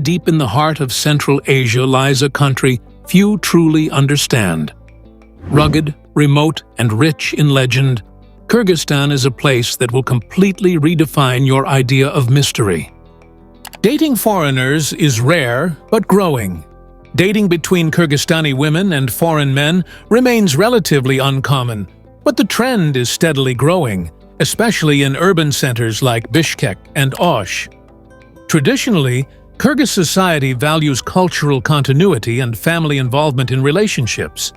Hidden deep in the heart of Central Asia lies a country few truly understand. Rugged, remote, and rich in legend, Kyrgyzstan is a place that will completely redefine your idea of mystery. Dating foreigners is rare but growing. Dating between Kyrgyzstani women and foreign men remains relatively uncommon, but the trend is steadily growing, especially in urban centers like Bishkek and Osh. Traditionally, Kyrgyz society values cultural continuity and family involvement in relationships,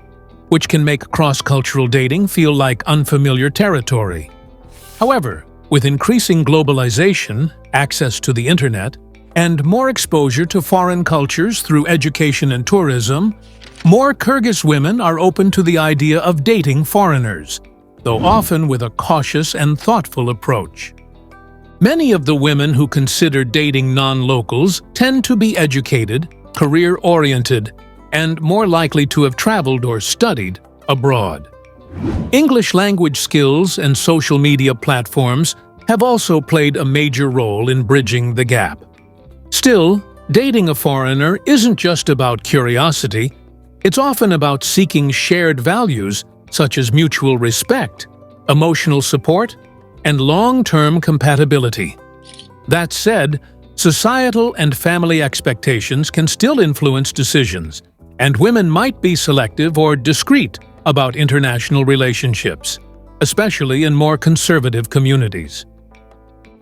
which can make cross-cultural dating feel like unfamiliar territory. However, with increasing globalization, access to the internet, and more exposure to foreign cultures through education and tourism, more Kyrgyz women are open to the idea of dating foreigners, though often with a cautious and thoughtful approach. Many of the women who consider dating non-locals tend to be educated, career-oriented, and more likely to have traveled or studied abroad. English language skills and social media platforms have also played a major role in bridging the gap. Still, dating a foreigner isn't just about curiosity, it's often about seeking shared values such as mutual respect, emotional support, and long-term compatibility. That said, societal and family expectations can still influence decisions, and women might be selective or discreet about international relationships, especially in more conservative communities.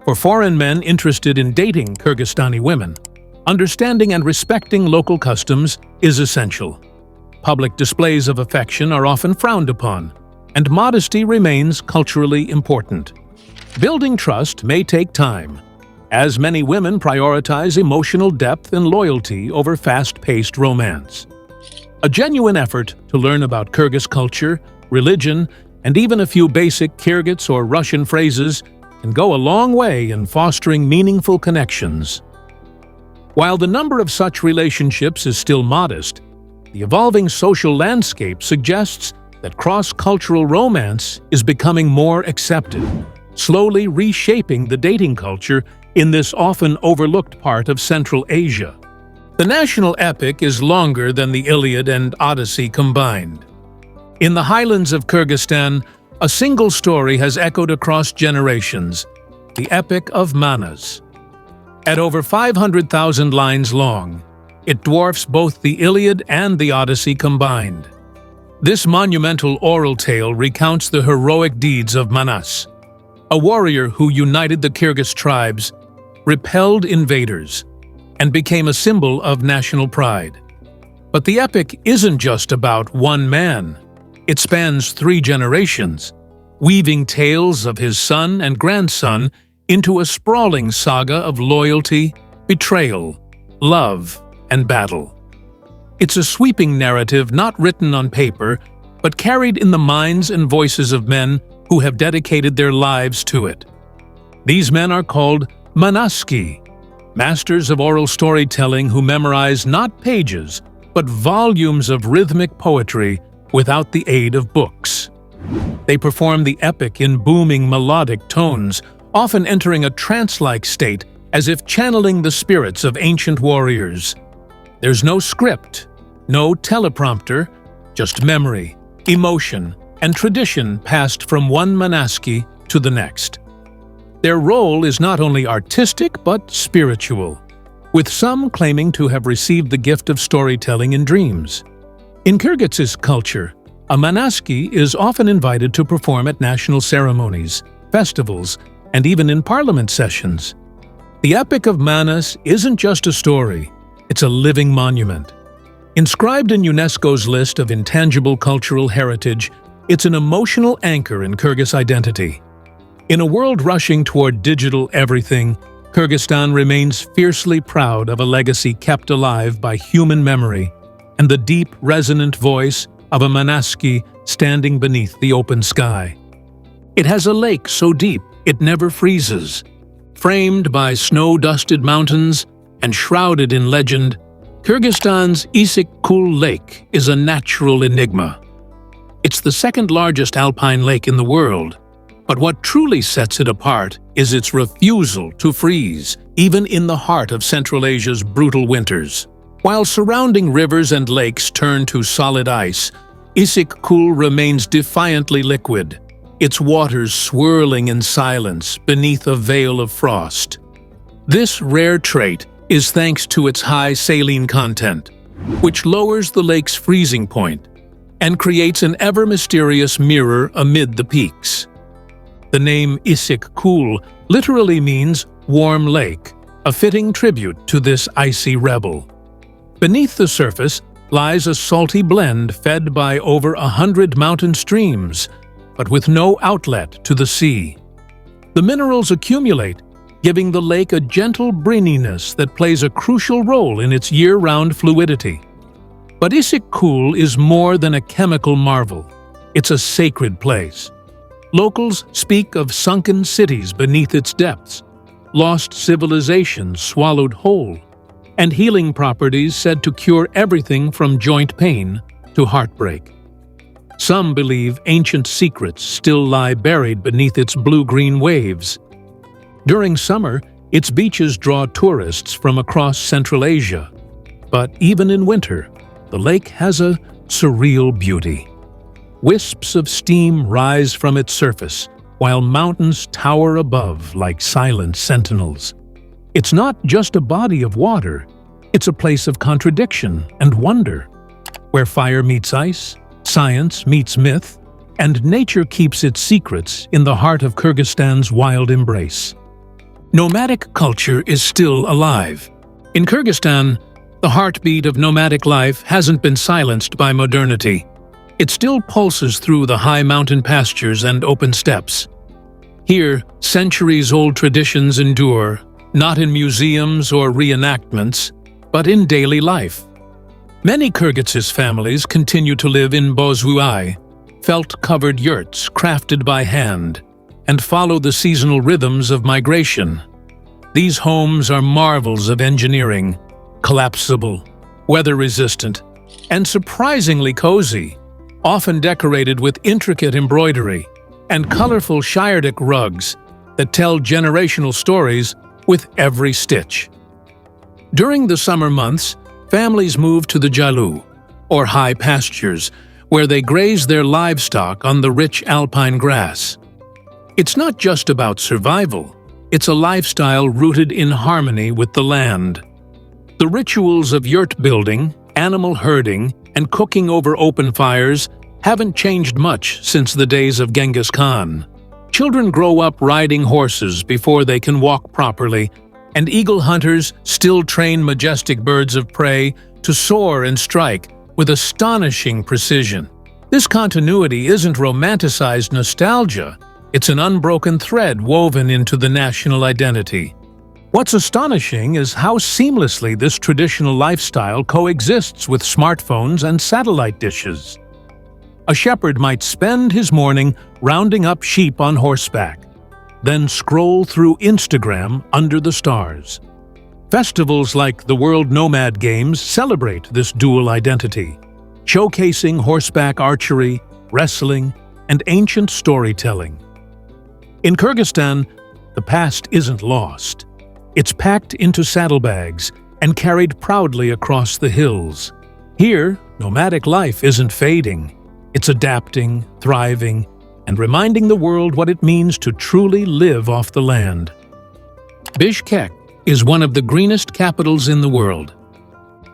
For foreign men interested in dating Kyrgyzstani women, understanding and respecting local customs is essential. Public displays of affection are often frowned upon, and modesty remains culturally important. Building trust may take time, as many women prioritize emotional depth and loyalty over fast-paced romance. A genuine effort to learn about Kyrgyz culture, religion, and even a few basic Kyrgyz or Russian phrases can go a long way in fostering meaningful connections. While the number of such relationships is still modest, the evolving social landscape suggests that cross-cultural romance is becoming more accepted, slowly reshaping the dating culture in this often overlooked part of Central Asia. The national epic is longer than the Iliad and Odyssey combined. In the highlands of Kyrgyzstan, a single story has echoed across generations, the epic of Manas. At over 500,000 lines long, it dwarfs both the Iliad and the Odyssey combined. This monumental oral tale recounts the heroic deeds of Manas, a warrior who united the Kyrgyz tribes, repelled invaders, and became a symbol of national pride. But the epic isn't just about one man. It spans 3 generations, weaving tales of his son and grandson into a sprawling saga of loyalty, betrayal, love, and battle. It's a sweeping narrative not written on paper, but carried in the minds and voices of men who have dedicated their lives to it. These men are called Manaski, masters of oral storytelling who memorize not pages, but volumes of rhythmic poetry without the aid of books. They perform the epic in booming melodic tones, often entering a trance-like state as if channeling the spirits of ancient warriors. There's no script, no teleprompter, just memory, emotion, and tradition passed from one Manaski to the next. Their role is not only artistic but spiritual, with some claiming to have received the gift of storytelling in dreams. In Kyrgyz culture, a Manaski is often invited to perform at national ceremonies, festivals, and even in parliament sessions. The Epic of Manas isn't just a story, it's a living monument. Inscribed in UNESCO's list of intangible cultural heritage, it's an emotional anchor in Kyrgyz identity. In a world rushing toward digital everything, Kyrgyzstan remains fiercely proud of a legacy kept alive by human memory and the deep, resonant voice of a Manaski standing beneath the open sky. It has a lake so deep it never freezes. Framed by snow-dusted mountains and shrouded in legend, Kyrgyzstan's Issyk-Kul Lake is a natural enigma. It's the second largest alpine lake in the world, But what truly sets it apart is its refusal to freeze, even in the heart of Central Asia's brutal winters. While surrounding rivers and lakes turn to solid ice, Issyk-Kul remains defiantly liquid, its waters swirling in silence beneath a veil of frost. This rare trait is thanks to its high saline content, which lowers the lake's freezing point and creates an ever-mysterious mirror amid the peaks. The name Issyk-Kul literally means warm lake, a fitting tribute to this icy rebel. Beneath the surface lies a salty blend fed by over 100 mountain streams, but with no outlet to the sea. The minerals accumulate, giving the lake a gentle brininess that plays a crucial role in its year-round fluidity. But Issyk-Kul is more than a chemical marvel. It's a sacred place. Locals speak of sunken cities beneath its depths, lost civilizations swallowed whole, and healing properties said to cure everything from joint pain to heartbreak. Some believe ancient secrets still lie buried beneath its blue-green waves. During summer, its beaches draw tourists from across Central Asia. But even in winter, the lake has a surreal beauty. Wisps of steam rise from its surface, while mountains tower above like silent sentinels. It's not just a body of water, it's a place of contradiction and wonder, where fire meets ice, science meets myth, and nature keeps its secrets in the heart of Kyrgyzstan's wild embrace. Nomadic culture is still alive. In Kyrgyzstan, the heartbeat of nomadic life hasn't been silenced by modernity. It still pulses through the high mountain pastures and open steppes. Here, centuries-old traditions endure, not in museums or reenactments, but in daily life. Many Kyrgyz families continue to live in bozhuay, felt-covered yurts crafted by hand, and follow the seasonal rhythms of migration. These homes are marvels of engineering, collapsible, weather-resistant, and surprisingly cozy, often decorated with intricate embroidery and colorful Shiredik rugs that tell generational stories with every stitch. During the summer months, families move to the Jalu, or high pastures, where they graze their livestock on the rich alpine grass. It's not just about survival, it's a lifestyle rooted in harmony with the land. The rituals of yurt building, animal herding, and cooking over open fires haven't changed much since the days of Genghis Khan. Children grow up riding horses before they can walk properly, and eagle hunters still train majestic birds of prey to soar and strike with astonishing precision. This continuity isn't romanticized nostalgia, it's an unbroken thread woven into the national identity. What's astonishing is how seamlessly this traditional lifestyle coexists with smartphones and satellite dishes. A shepherd might spend his morning rounding up sheep on horseback, then scroll through Instagram under the stars. Festivals like the World Nomad Games celebrate this dual identity, showcasing horseback archery, wrestling, and ancient storytelling. In Kyrgyzstan, the past isn't lost. It's packed into saddlebags and carried proudly across the hills. Here, nomadic life isn't fading. It's adapting, thriving, and reminding the world what it means to truly live off the land. Bishkek is one of the greenest capitals in the world.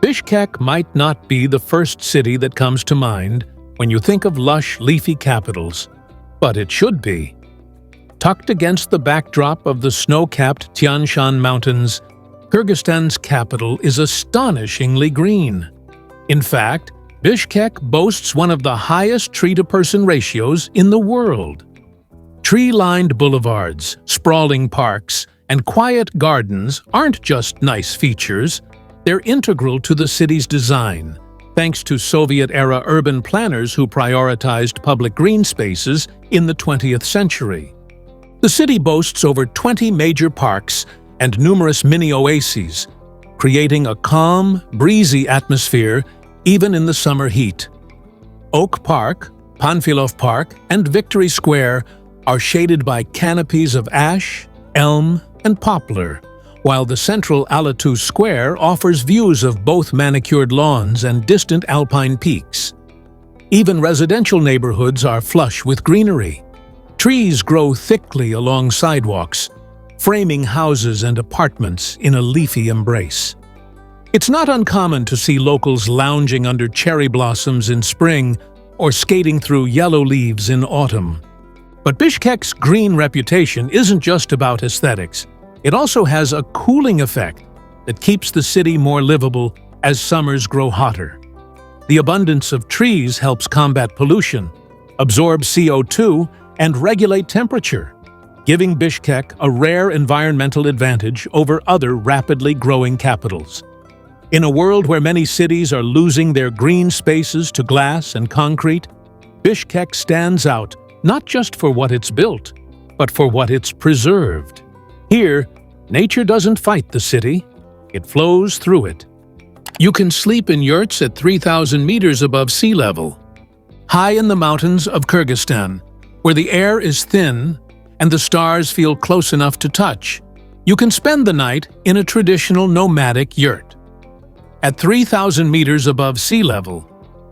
Bishkek might not be the first city that comes to mind when you think of lush, leafy capitals, but it should be. Tucked against the backdrop of the snow-capped Tian Shan Mountains, Kyrgyzstan's capital is astonishingly green. In fact, Bishkek boasts one of the highest tree-to-person ratios in the world. Tree-lined boulevards, sprawling parks, and quiet gardens aren't just nice features, they're integral to the city's design, thanks to Soviet-era urban planners who prioritized public green spaces in the 20th century. The city boasts over 20 major parks and numerous mini-oases, creating a calm, breezy atmosphere even in the summer heat. Oak Park, Panfilov Park, and Victory Square are shaded by canopies of ash, elm, and poplar, while the central Alatu Square offers views of both manicured lawns and distant alpine peaks. Even residential neighborhoods are flush with greenery. Trees grow thickly along sidewalks, framing houses and apartments in a leafy embrace. It's not uncommon to see locals lounging under cherry blossoms in spring or skating through yellow leaves in autumn. But Bishkek's green reputation isn't just about aesthetics. It also has a cooling effect that keeps the city more livable as summers grow hotter. The abundance of trees helps combat pollution, absorb CO2, and regulate temperature, giving Bishkek a rare environmental advantage over other rapidly growing capitals. In a world where many cities are losing their green spaces to glass and concrete, Bishkek stands out not just for what it's built, but for what it's preserved. Here, nature doesn't fight the city, it flows through it. You can sleep in yurts at 3,000 meters above sea level. High in the mountains of Kyrgyzstan, where the air is thin and the stars feel close enough to touch, you can spend the night in a traditional nomadic yurt. At 3,000 meters above sea level,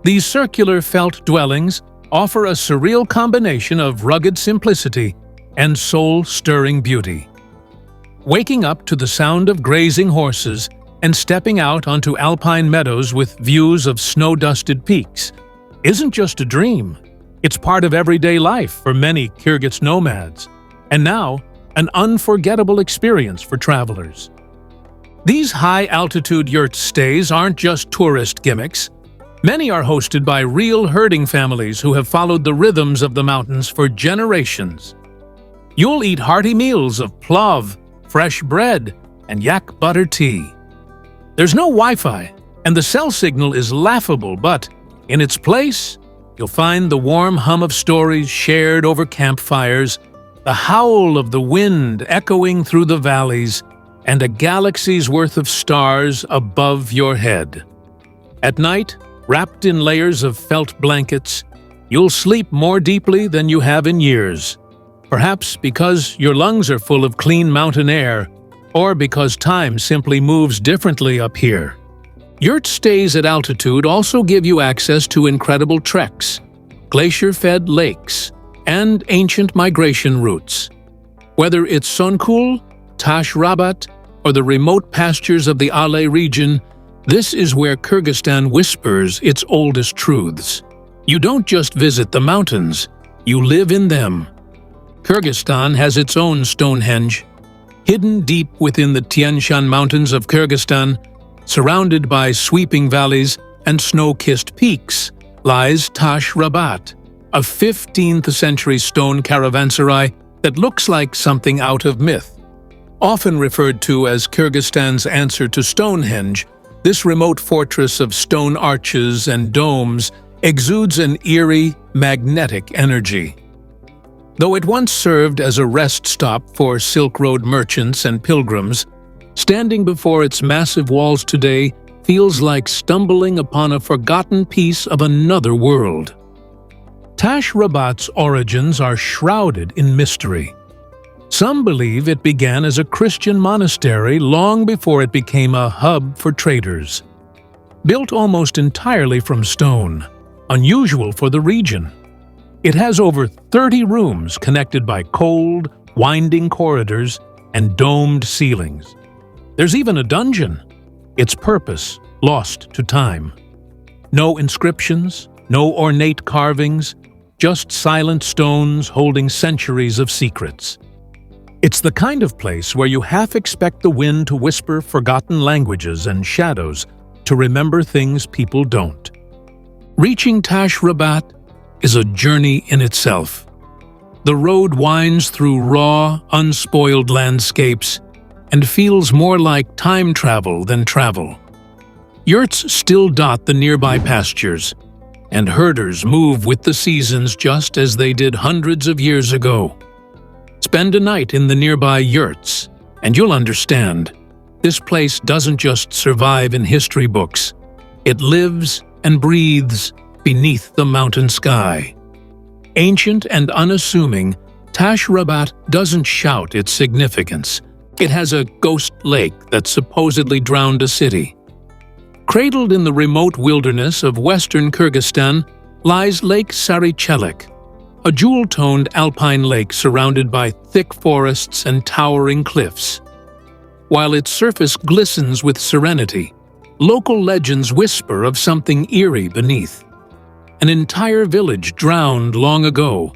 these circular felt dwellings offer a surreal combination of rugged simplicity and soul-stirring beauty. Waking up to the sound of grazing horses and stepping out onto alpine meadows with views of snow-dusted peaks isn't just a dream. It's part of everyday life for many Kyrgyz nomads, and now an unforgettable experience for travelers. These high-altitude yurt stays aren't just tourist gimmicks. Many are hosted by real herding families who have followed the rhythms of the mountains for generations. You'll eat hearty meals of plov, fresh bread, and yak butter tea. There's no Wi-Fi, and the cell signal is laughable, but in its place, you'll find the warm hum of stories shared over campfires, the howl of the wind echoing through the valleys, and a galaxy's worth of stars above your head. At night, wrapped in layers of felt blankets, you'll sleep more deeply than you have in years. Perhaps because your lungs are full of clean mountain air, or because time simply moves differently up here. Yurt stays at altitude also give you access to incredible treks, glacier-fed lakes, and ancient migration routes. Whether it's Sonkul, Tash Rabat, or the remote pastures of the Alay region, this is where Kyrgyzstan whispers its oldest truths. You don't just visit the mountains, you live in them. Kyrgyzstan has its own Stonehenge. Hidden deep within the Tian Shan Mountains of Kyrgyzstan, surrounded by sweeping valleys and snow-kissed peaks, lies Tash Rabat, a 15th-century stone caravanserai that looks like something out of myth. Often referred to as Kyrgyzstan's answer to Stonehenge, this remote fortress of stone arches and domes exudes an eerie, magnetic energy. Though it once served as a rest stop for Silk Road merchants and pilgrims, standing before its massive walls today feels like stumbling upon a forgotten piece of another world. Tash Rabat's origins are shrouded in mystery. Some believe it began as a Christian monastery long before it became a hub for traders. Built almost entirely from stone, unusual for the region. It has over 30 rooms connected by cold, winding corridors and domed ceilings. There's even a dungeon, its purpose lost to time. No inscriptions, no ornate carvings, just silent stones holding centuries of secrets. It's the kind of place where you half expect the wind to whisper forgotten languages and shadows to remember things people don't. Reaching Tash Rabat is a journey in itself. The road winds through raw, unspoiled landscapes and feels more like time travel than travel. Yurts still dot the nearby pastures, and herders move with the seasons just as they did hundreds of years ago. Spend a night in the nearby yurts, and you'll understand. This place doesn't just survive in history books. It lives and breathes beneath the mountain sky. Ancient and unassuming, Tashrabat doesn't shout its significance. It has a ghost lake that supposedly drowned a city. Cradled in the remote wilderness of western Kyrgyzstan lies Lake Sarychelik, a jewel-toned alpine lake surrounded by thick forests and towering cliffs. While its surface glistens with serenity, local legends whisper of something eerie beneath. An entire village drowned long ago,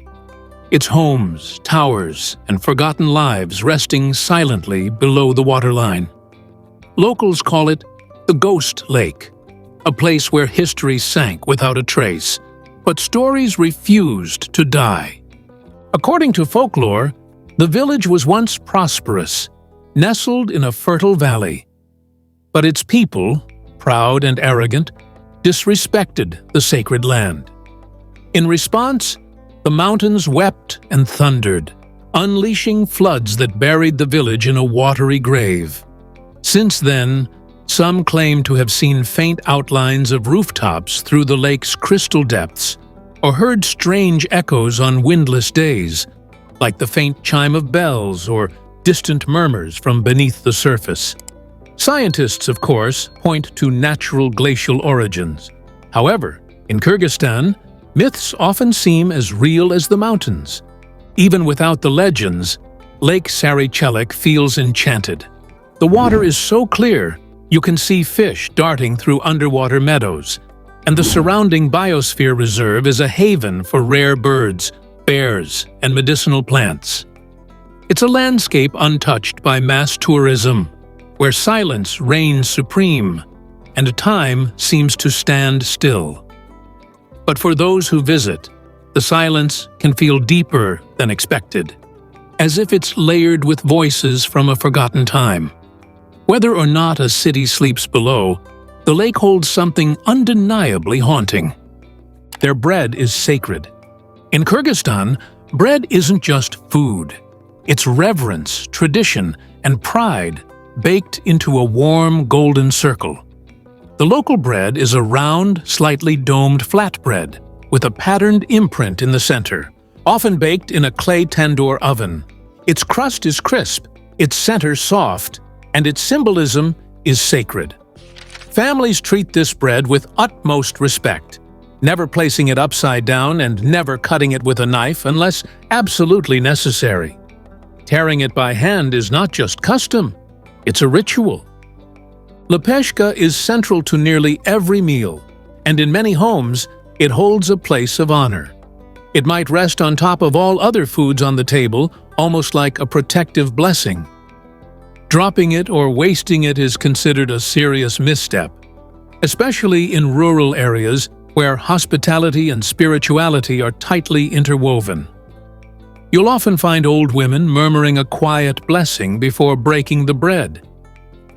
its homes, towers, and forgotten lives resting silently below the waterline. Locals call it the Ghost Lake, a place where history sank without a trace, but stories refused to die. According to folklore, the village was once prosperous, nestled in a fertile valley. But its people, proud and arrogant, disrespected the sacred land. In response, the mountains wept and thundered, unleashing floods that buried the village in a watery grave. Since then, some claim to have seen faint outlines of rooftops through the lake's crystal depths, or heard strange echoes on windless days, like the faint chime of bells or distant murmurs from beneath the surface. Scientists, of course, point to natural glacial origins. However, in Kyrgyzstan, myths often seem as real as the mountains. Even without the legends, Lake Sarychelik feels enchanted. The water is so clear, you can see fish darting through underwater meadows, and the surrounding biosphere reserve is a haven for rare birds, bears, and medicinal plants. It's a landscape untouched by mass tourism, where silence reigns supreme, and time seems to stand still. But for those who visit, the silence can feel deeper than expected, as if it's layered with voices from a forgotten time. Whether or not a city sleeps below, the lake holds something undeniably haunting. Their bread is sacred. In Kyrgyzstan, bread isn't just food. It's reverence, tradition, and pride baked into a warm, golden circle. The local bread is a round, slightly domed flatbread with a patterned imprint in the center, often baked in a clay tandoor oven. Its crust is crisp, its center soft, and its symbolism is sacred. Families treat this bread with utmost respect, never placing it upside down and never cutting it with a knife unless absolutely necessary. Tearing it by hand is not just custom, it's a ritual. Lepeshka is central to nearly every meal, and in many homes, it holds a place of honor. It might rest on top of all other foods on the table, almost like a protective blessing. Dropping it or wasting it is considered a serious misstep, especially in rural areas where hospitality and spirituality are tightly interwoven. You'll often find old women murmuring a quiet blessing before breaking the bread.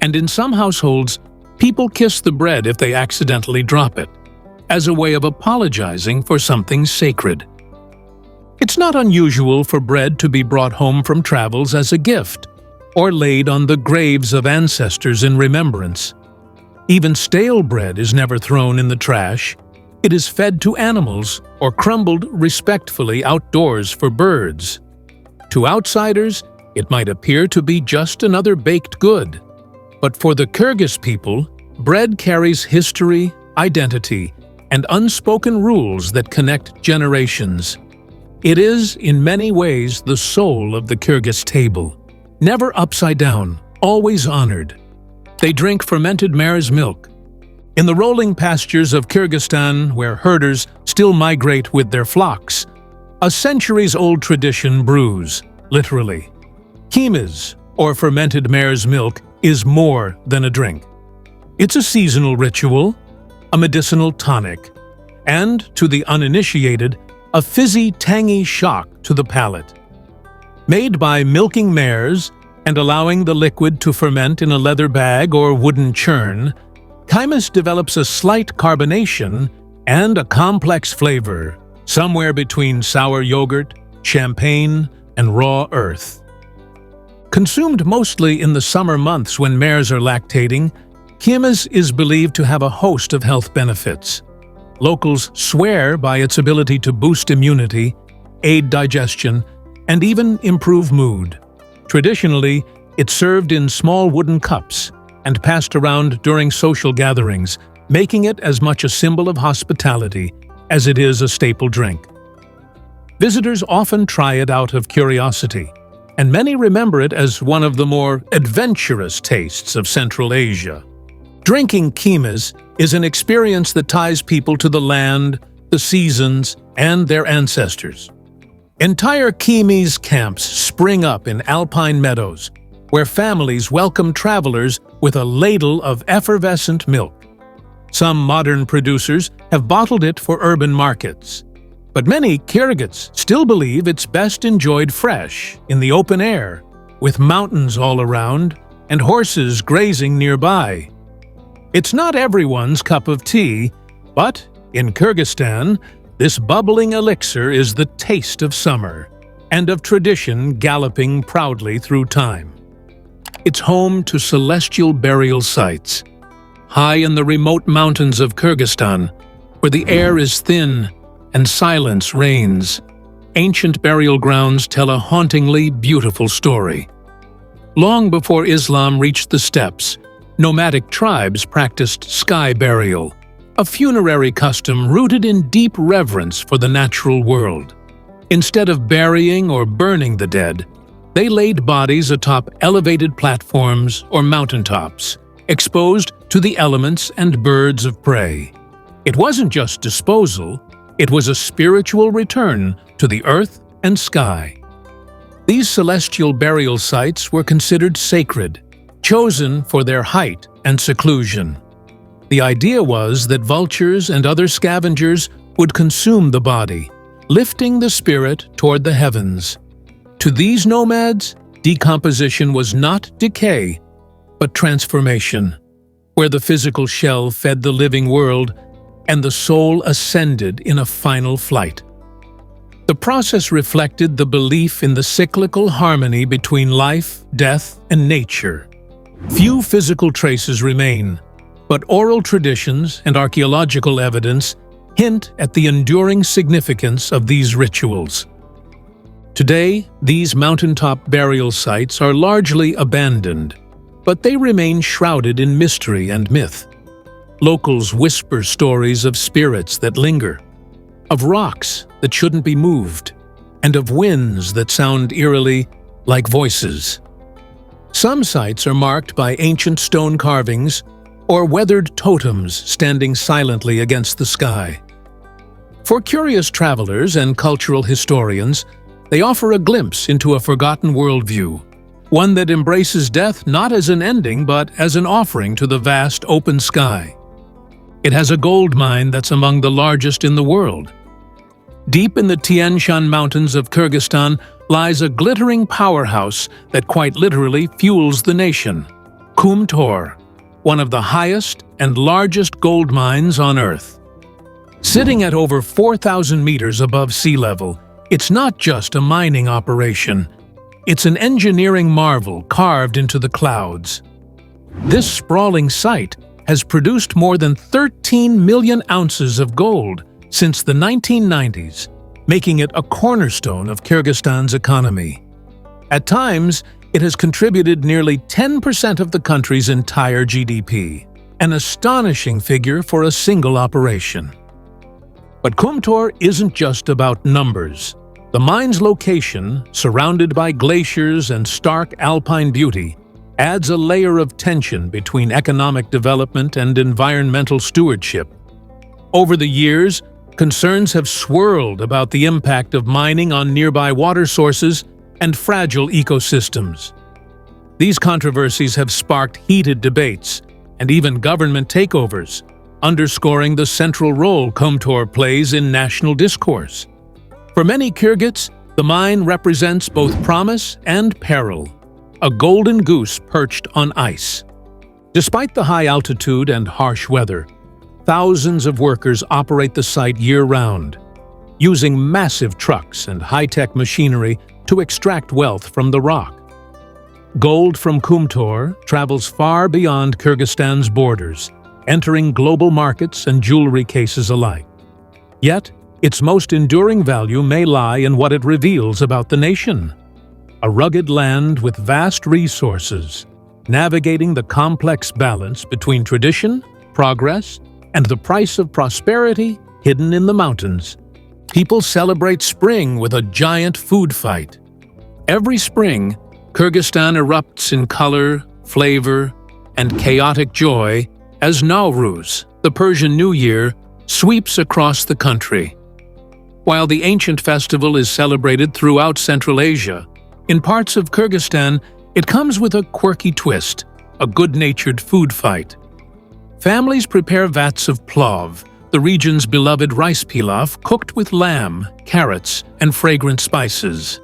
And in some households, people kiss the bread if they accidentally drop it, as a way of apologizing for something sacred. It's not unusual for bread to be brought home from travels as a gift, or laid on the graves of ancestors in remembrance. Even stale bread is never thrown in the trash. It is fed to animals or crumbled respectfully outdoors for birds. To outsiders, it might appear to be just another baked good. But for the Kyrgyz people, bread carries history, identity, and unspoken rules that connect generations. It is, in many ways, the soul of the Kyrgyz table. Never upside down, always honored. They drink fermented mare's milk. In the rolling pastures of Kyrgyzstan, where herders still migrate with their flocks, a centuries-old tradition brews, literally. Kymiz, or fermented mare's milk, is more than a drink. It's a seasonal ritual, a medicinal tonic, and, to the uninitiated, a fizzy, tangy shock to the palate. Made by milking mares and allowing the liquid to ferment in a leather bag or wooden churn, Kymiz develops a slight carbonation and a complex flavor, somewhere between sour yogurt, champagne, and raw earth. Consumed mostly in the summer months when mares are lactating, Kymiz is believed to have a host of health benefits. Locals swear by its ability to boost immunity, aid digestion, and even improve mood. Traditionally, it's served in small wooden cups and passed around during social gatherings, making it as much a symbol of hospitality as it is a staple drink. Visitors often try it out of curiosity, and many remember it as one of the more adventurous tastes of Central Asia. Drinking khymis is an experience that ties people to the land, the seasons, and their ancestors. Entire khymis camps spring up in alpine meadows, where families welcome travelers with a ladle of effervescent milk. Some modern producers have bottled it for urban markets, but many Kyrgyz still believe it's best enjoyed fresh, in the open air, with mountains all around and horses grazing nearby. It's not everyone's cup of tea, but in Kyrgyzstan, this bubbling elixir is the taste of summer and of tradition galloping proudly through time. It's home to celestial burial sites. High in the remote mountains of Kyrgyzstan, where the air is thin and silence reigns, ancient burial grounds tell a hauntingly beautiful story. Long before Islam reached the steppes, nomadic tribes practiced sky burial, a funerary custom rooted in deep reverence for the natural world. Instead of burying or burning the dead, they laid bodies atop elevated platforms or mountaintops, exposed to the elements and birds of prey. It wasn't just disposal, it was a spiritual return to the earth and sky. These celestial burial sites were considered sacred, chosen for their height and seclusion. The idea was that vultures and other scavengers would consume the body, lifting the spirit toward the heavens. To these nomads, decomposition was not decay, but transformation, where the physical shell fed the living world and the soul ascended in a final flight. The process reflected the belief in the cyclical harmony between life, death, and nature. Few physical traces remain, but oral traditions and archaeological evidence hint at the enduring significance of these rituals. Today, these mountaintop burial sites are largely abandoned, but they remain shrouded in mystery and myth. Locals whisper stories of spirits that linger, of rocks that shouldn't be moved, and of winds that sound eerily like voices. Some sites are marked by ancient stone carvings or weathered totems standing silently against the sky. For curious travelers and cultural historians, they offer a glimpse into a forgotten worldview, one that embraces death not as an ending but as an offering to the vast open sky. It has a gold mine that's among the largest in the world. Deep in the Tian Shan Mountains of Kyrgyzstan lies a glittering powerhouse that quite literally fuels the nation, Kumtor, one of the highest and largest gold mines on Earth. Sitting at over 4,000 meters above sea level, it's not just a mining operation. It's an engineering marvel carved into the clouds. This sprawling site has produced more than 13 million ounces of gold since the 1990s, making it a cornerstone of Kyrgyzstan's economy. At times, it has contributed nearly 10% of the country's entire GDP, an astonishing figure for a single operation. But Kumtor isn't just about numbers. The mine's location, surrounded by glaciers and stark alpine beauty, adds a layer of tension between economic development and environmental stewardship. Over the years, concerns have swirled about the impact of mining on nearby water sources and fragile ecosystems. These controversies have sparked heated debates and even government takeovers, underscoring the central role Kumtor plays in national discourse. For many Kyrgyz, the mine represents both promise and peril, a golden goose perched on ice. Despite the high altitude and harsh weather, thousands of workers operate the site year-round, using massive trucks and high-tech machinery to extract wealth from the rock. Gold from Kumtor travels far beyond Kyrgyzstan's borders, entering global markets and jewelry cases alike. Yet, Its most enduring value may lie in what it reveals about the nation. A rugged land with vast resources, navigating the complex balance between tradition, progress, and the price of prosperity hidden in the mountains. People celebrate spring with a giant food fight. Every spring, Kyrgyzstan erupts in color, flavor, and chaotic joy as Nowruz, the Persian New Year, sweeps across the country. While the ancient festival is celebrated throughout Central Asia, in parts of Kyrgyzstan, it comes with a quirky twist, a good-natured food fight. Families prepare vats of plov, the region's beloved rice pilaf cooked with lamb, carrots, and fragrant spices.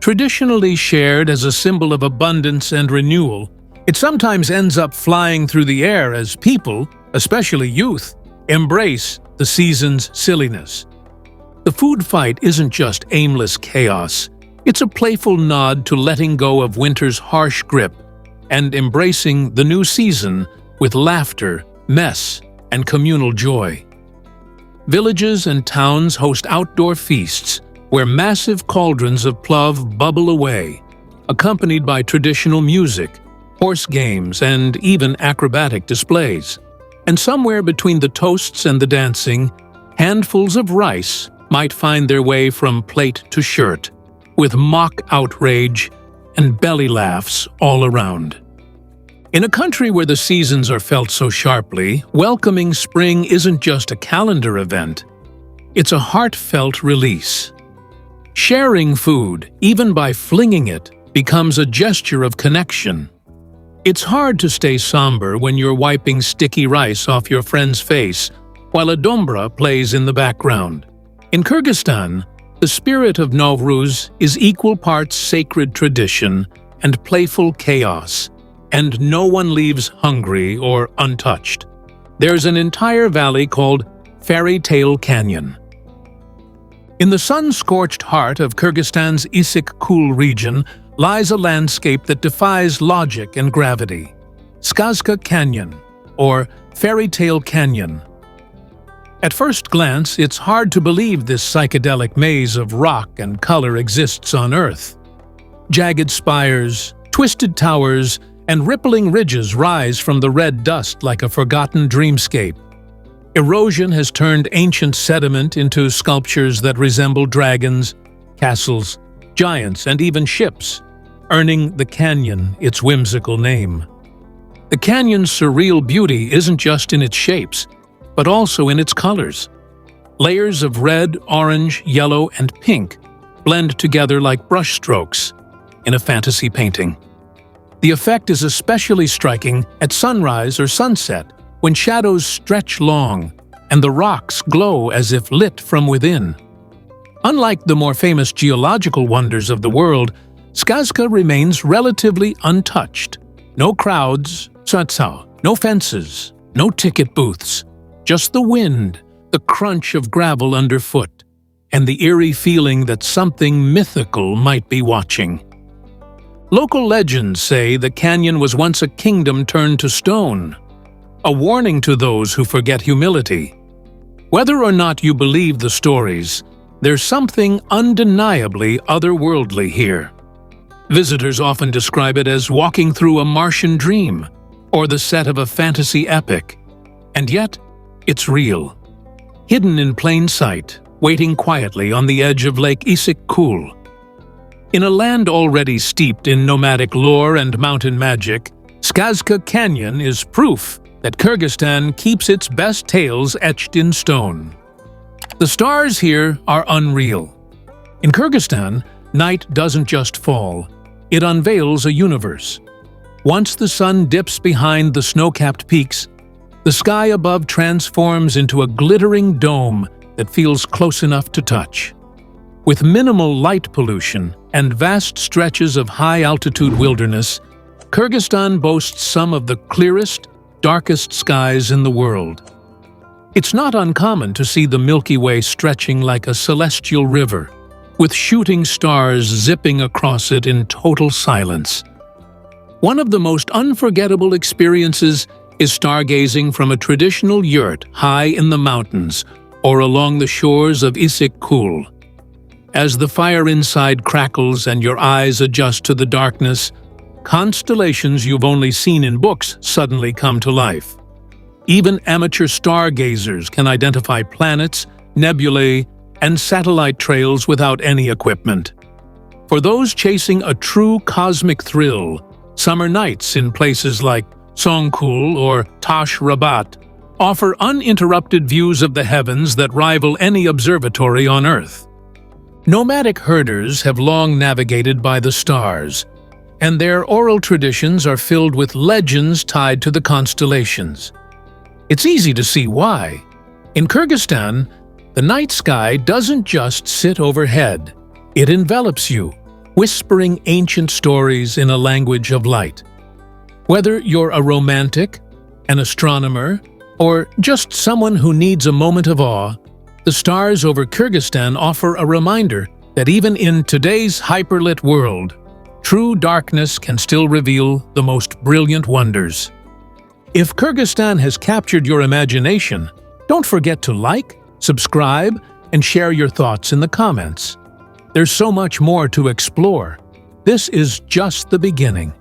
Traditionally shared as a symbol of abundance and renewal, it sometimes ends up flying through the air as people, especially youth, embrace the season's silliness. The food fight isn't just aimless chaos. It's a playful nod to letting go of winter's harsh grip and embracing the new season with laughter, mess, and communal joy. Villages and towns host outdoor feasts where massive cauldrons of plov bubble away, accompanied by traditional music, horse games, and even acrobatic displays. And somewhere between the toasts and the dancing, handfuls of rice might find their way from plate to shirt, with mock outrage and belly laughs all around. In a country where the seasons are felt so sharply, welcoming spring isn't just a calendar event. It's a heartfelt release. Sharing food, even by flinging it, becomes a gesture of connection. It's hard to stay somber when you're wiping sticky rice off your friend's face while a dombra plays in the background. In Kyrgyzstan, the spirit of Nowruz is equal parts sacred tradition and playful chaos, and no one leaves hungry or untouched. There's an entire valley called Fairy Tale Canyon. In the sun-scorched heart of Kyrgyzstan's Issyk-Kul region lies a landscape that defies logic and gravity. Skazka Canyon, or Fairy Tale Canyon. At first glance, it's hard to believe this psychedelic maze of rock and color exists on Earth. Jagged spires, twisted towers, and rippling ridges rise from the red dust like a forgotten dreamscape. Erosion has turned ancient sediment into sculptures that resemble dragons, castles, giants, and even ships, earning the canyon its whimsical name. The canyon's surreal beauty isn't just in its shapes, but also in its colors. Layers of red, orange, yellow, and pink blend together like brushstrokes in a fantasy painting. The effect is especially striking at sunrise or sunset, when shadows stretch long and the rocks glow as if lit from within. Unlike the more famous geological wonders of the world, Skazka remains relatively untouched. No crowds, no fences, no ticket booths. Just the wind, the crunch of gravel underfoot, and the eerie feeling that something mythical might be watching. Local legends say the canyon was once a kingdom turned to stone, a warning to those who forget humility. Whether or not you believe the stories, there's something undeniably otherworldly here. Visitors often describe it as walking through a Martian dream or the set of a fantasy epic. And yet, it's real. Hidden in plain sight, waiting quietly on the edge of Lake Issyk-Kul. In a land already steeped in nomadic lore and mountain magic, Skazka Canyon is proof that Kyrgyzstan keeps its best tales etched in stone. The stars here are unreal. In Kyrgyzstan, night doesn't just fall, it unveils a universe. Once the sun dips behind the snow-capped peaks, the sky above transforms into a glittering dome that feels close enough to touch. With minimal light pollution and vast stretches of high-altitude wilderness, Kyrgyzstan boasts some of the clearest, darkest skies in the world. It's not uncommon to see the Milky Way stretching like a celestial river, with shooting stars zipping across it in total silence. One of the most unforgettable experiences is stargazing from a traditional yurt high in the mountains, or along the shores of Issyk-Kul. As the fire inside crackles and your eyes adjust to the darkness, constellations you've only seen in books suddenly come to life. Even amateur stargazers can identify planets, nebulae, and satellite trails without any equipment. For those chasing a true cosmic thrill, summer nights in places like Songkul or Tash Rabat offer uninterrupted views of the heavens that rival any observatory on Earth. Nomadic herders have long navigated by the stars, and their oral traditions are filled with legends tied to the constellations. It's easy to see why. In Kyrgyzstan, the night sky doesn't just sit overhead. It envelops you, whispering ancient stories in a language of light. Whether you're a romantic, an astronomer, or just someone who needs a moment of awe, the stars over Kyrgyzstan offer a reminder that even in today's hyperlit world, true darkness can still reveal the most brilliant wonders. If Kyrgyzstan has captured your imagination, don't forget to like, subscribe, and share your thoughts in the comments. There's so much more to explore. This is just the beginning.